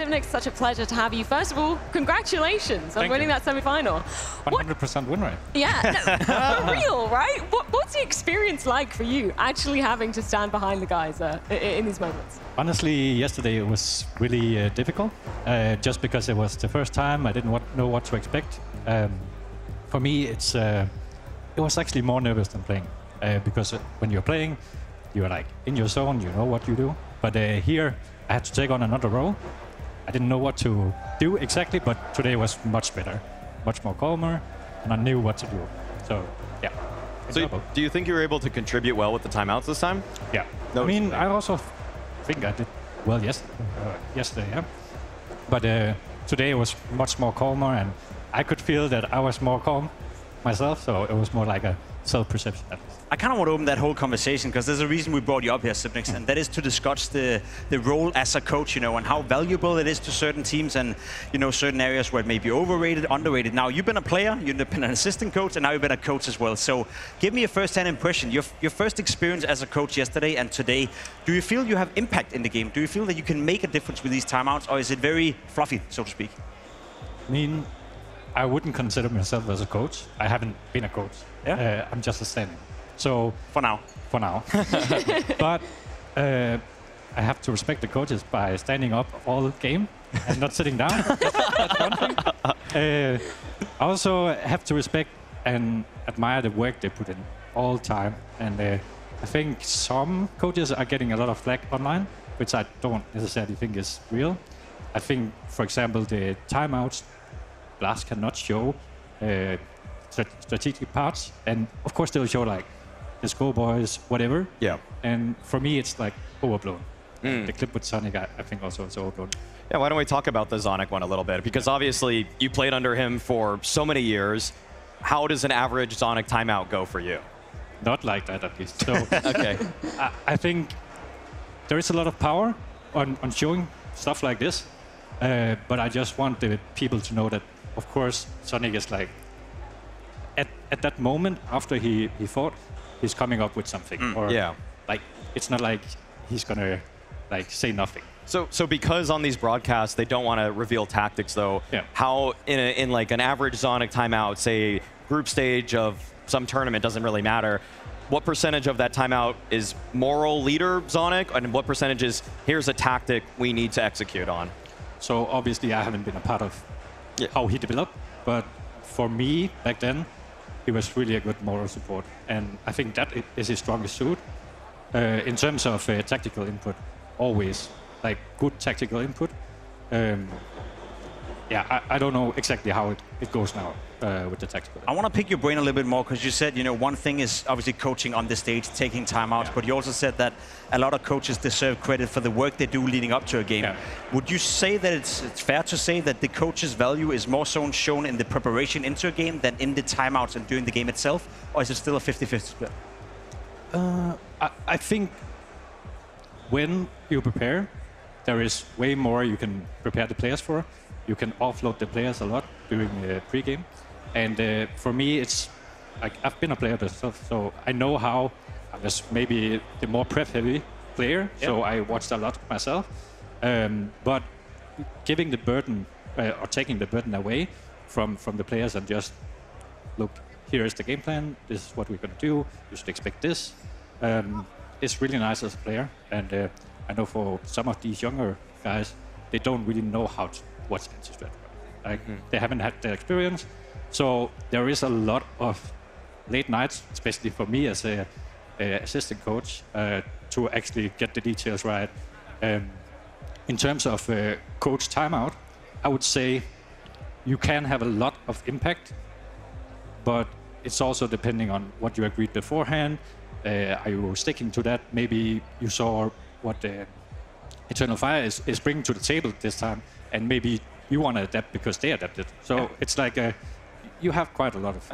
Xyp9x, such a pleasure to have you. First of all, congratulations on winning that semi-final. 100% win rate. Yeah, no, for real, right? What's the experience like for you, actually having to stand behind the guys in these moments? Honestly, yesterday it was really difficult, just because it was the first time. I didn't know what to expect. For me, it was actually more nervous than playing, because when you're playing, you're like in your zone, you know what you do. But here, I had to take on another role. I didn't know what to do exactly, but today was much better, much more calmer, and I knew what to do. So, yeah. So, do you think you were able to contribute well with the timeouts this time? Yeah. I mean, I also think I did well yesterday, yeah. But today was much more calmer, and I could feel that I was more calm myself, so it was more like a self-perception. I kind of want to open that whole conversation because there's a reason we brought you up here, Xyp9x, and that is to discuss the role as a coach, you know, and how valuable it is to certain teams and, you know, certain areas where it may be overrated, underrated. Now, you've been a player, you've been an assistant coach, and now you've been a coach as well. So give me a first-hand impression. Your first experience as a coach yesterday and today, do you feel you have impact in the game? Do you feel that you can make a difference with these timeouts, or is it very fluffy, so to speak? I mean, I wouldn't consider myself as a coach. I haven't been a coach. Yeah. I'm just a stand-in. So for now. But I have to respect the coaches by standing up all game and not sitting down. That's one thing. I also have to respect and admire the work they put in all the time. And I think some coaches are getting a lot of flack online, which I don't necessarily think is real. I think, for example, the timeouts, BLAST cannot show strategic parts, and of course they'll show like the schoolboys, whatever. Yeah. And for me, it's like overblown. The clip with Sonic, I think also is overblown. Yeah, why don't we talk about the Xyp9x one a little bit? Because obviously you played under him for so many years. How does an average Xyp9x timeout go for you? Not like that, at least. So okay. I think there is a lot of power on showing stuff like this, but I just want the people to know that, of course, Sonic is like, at that moment after he fought, he's coming up with something. Or yeah. Like, it's not like he's gonna like say nothing. So because on these broadcasts they don't want to reveal tactics though, how in like an average Xyp9x timeout, say group stage of some tournament, doesn't really matter, what percentage of that timeout is moral leader Xyp9x, and what percentage is here's a tactic we need to execute on? So obviously I haven't been a part of how he developed, but for me back then, he was really a good moral support, and I think that is his strongest suit. In terms of tactical input, always like good tactical input. Yeah, I don't know exactly how it goes now with the tactical. I want to pick your brain a little bit more because you said, you know, one thing is obviously coaching on the stage, taking timeouts, but you also said that a lot of coaches deserve credit for the work they do leading up to a game. Yeah. Would you say that it's fair to say that the coach's value is more so shown in the preparation into a game than in the timeouts and during the game itself, or is it still a 50-50 split? I think when you prepare, there is way more you can prepare the players for. You can offload the players a lot during the pre-game. And for me, it's like I've been a player myself, so I know how I was maybe the more prep-heavy player, so I watched a lot myself. But giving the burden or taking the burden away from the players and just look, here is the game plan. This is what we're going to do. You should expect this. It's really nice as a player, and I know for some of these younger guys, they don't really know how to watch anti-strat. Like they haven't had the experience, so there is a lot of late nights, especially for me as a assistant coach, to actually get the details right. In terms of coach timeout, I would say you can have a lot of impact, but it's also depending on what you agreed beforehand. Are you sticking to that? Maybe you saw what Eternal Fire is bringing to the table this time, and maybe you want to adapt because they adapted. So it's like you have quite a lot of...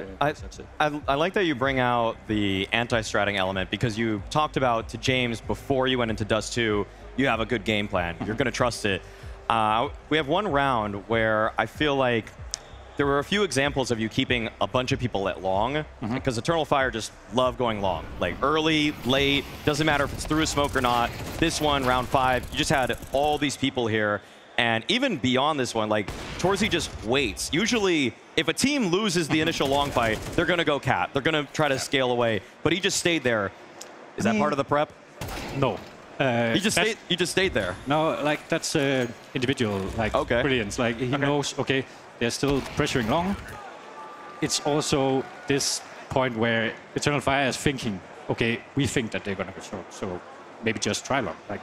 I like that you bring out the anti-stratting element, because you talked about to James before you went into Dust 2, you have a good game plan. You're going to trust it. We have one round where I feel like there were a few examples of you keeping a bunch of people at long, because Eternal Fire just love going long. Like early, late, doesn't matter if it's through a smoke or not. This one, round 5, you just had all these people here. And even beyond this one, like, Torzy just waits. Usually, if a team loses the initial long fight, they're going to go cat. They're going to try to scale away. But he just stayed there. Is that part of the prep? No. He just stayed there. No, like, that's individual, like, brilliance. Like, he knows, okay, they're still pressuring long. It's also this point where Eternal Fire is thinking, okay, we think that they're going to go short, so maybe just try long. Like,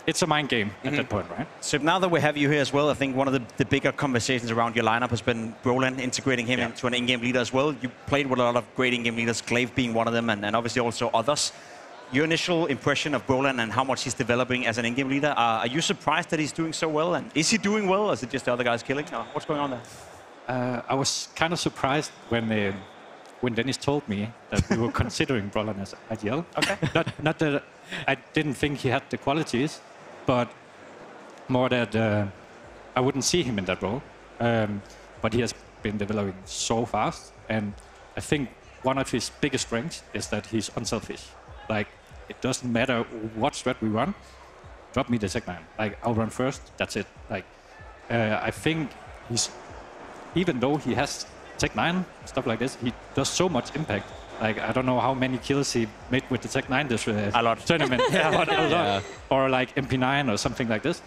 it's a mind game at that point, right? So now that we have you here as well, I think one of the bigger conversations around your lineup has been Roland, integrating him into an in-game leader as well. You played with a lot of great in-game leaders, Glaive being one of them, and obviously also others. Your initial impression of Roland and how much he's developing as an in-game leader, are you surprised that he's doing so well? And is he doing well, or is it just the other guys killing? Or what's going on there? I was kind of surprised when Dennis told me that we were considering Roland as IGL. Okay. Not that I didn't think he had the qualities, but more that I wouldn't see him in that role. But he has been developing so fast, and I think one of his biggest strengths is that he's unselfish. Like, it doesn't matter what strat we run, drop me the Tech 9. Like, I'll run first, that's it. Like, I think he's, even though he has Tech 9, stuff like this, he does so much impact. Like, I don't know how many kills he made with the Tech 9 this a lot. tournament. A lot. Or like MP9 or something like this.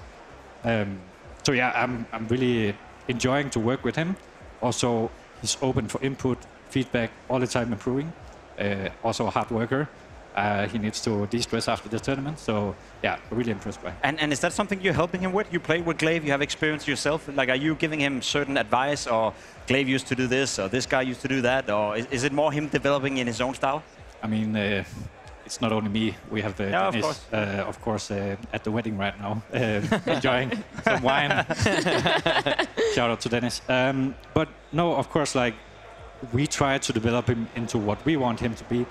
So yeah, I'm really enjoying to work with him. Also, he's open for input, feedback, all the time improving. Also a hard worker. He needs to de-stress after the tournament. So yeah, really impressed by him. And is that something you're helping him with? You play with Glaive, you have experience yourself. Like, are you giving him certain advice, or Glaive used to do this, or this guy used to do that? Or is it more him developing in his own style? I mean, it's not only me. We have Dennis, of course, at the wedding right now, enjoying some wine. Shout out to Dennis. But no, of course, like, we try to develop him into what we want him to be,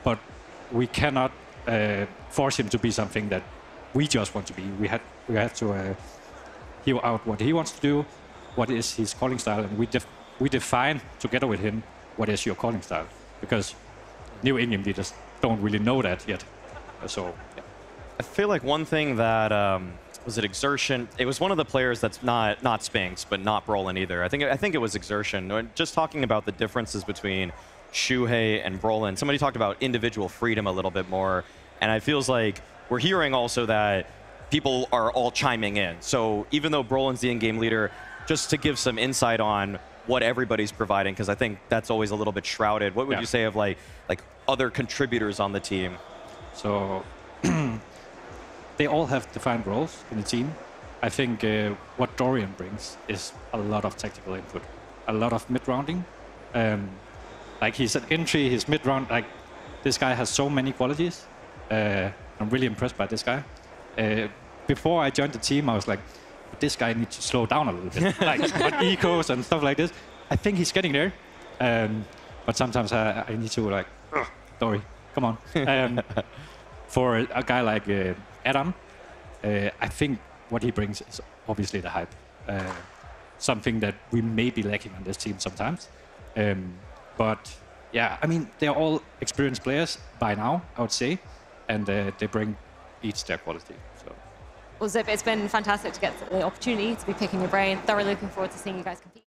but we cannot force him to be something that we just want to be. We have to hear out what he wants to do, what is his calling style, and we define together with him what is your calling style, because new in-game leaders don't really know that yet. So yeah. I feel like one thing that was it Exertion. It was one of the players that's not Spinks, but not Brolin either. I think it was Exertion. Just talking about the differences between Shuhei and Brolin. Somebody talked about individual freedom a little bit more, and it feels like we're hearing also that people are all chiming in. So even though Brolin's the in-game leader, just to give some insight on what everybody's providing, because I think that's always a little bit shrouded. What would you say of like other contributors on the team? So they all have defined roles in the team. I think what Dorian brings is a lot of tactical input, a lot of mid-rounding. Like, he's an entry, he's mid-round. Like, this guy has so many qualities. I'm really impressed by this guy. Before I joined the team, I was like, this guy needs to slow down a little bit. Like, on ecos and stuff like this. I think he's getting there. But sometimes I need to, like, Dory, come on. For a guy like Adam, I think what he brings is obviously the hype. Something that we may be lacking on this team sometimes. But yeah, I mean, they're all experienced players by now, I would say, and they bring each their quality. So. Well, Xyp, it's been fantastic to get the opportunity to be picking your brain. Thoroughly looking forward to seeing you guys compete.